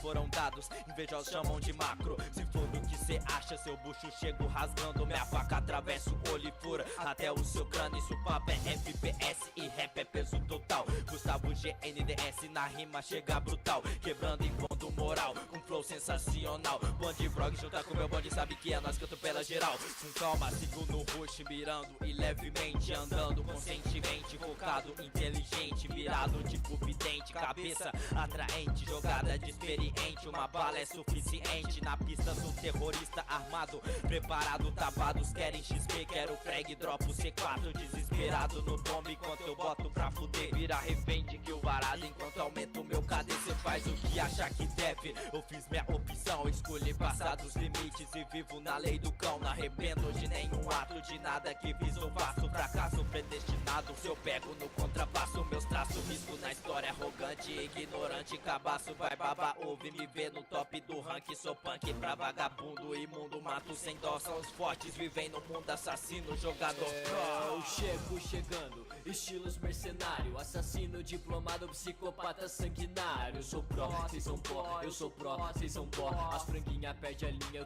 foram dados, invejosos chamam de macro. Se for do que cê acha, seu bucho chego rasgando, minha faca atravessa o olho e fura até o seu crânio. Isso papo é FPS e rap é peso total. Gustavo GNDS na rima chega brutal, quebrando impondo moral, um flow sensacional. Bonde Brog junta com meu bonde, sabe que é nós que atropela geral. Com calma, sigo no rush, mirando e levemente andando, conscientemente focado, inteligente, virado tipo vidente, cabeça atraente, jogada de experiente, uma bala é suficiente. Na pista sou terrorista armado, preparado, tabados querem XP, quero frag, dropo C4, desesperado no bombe enquanto eu boto pra fuder. Vira refém de kill varado enquanto aumento o meu KD, cê faz o que achar que deve. Eu fiz minha opção, escolhi passar dos limites e vivo na lei do cão. Não arrependo de nenhum ato, de nada que fiz ou faço, fracasso predestinado. Se eu pego no contrapasso, meus traços, risco na história, arrogante, ignorante, cabaço. Vai babar, ouve me ver no top do rank, sou punk pra vagabundo, imundo, mato sem dó. São os fortes, vivem no mundo assassino, jogador Eu chego chegando, estilos mercenário, assassino, diplomado, psicopata sanguinário. Eu sou pró, cês são pó, eu sou pró, cês são pó. As franguinha perde a linha,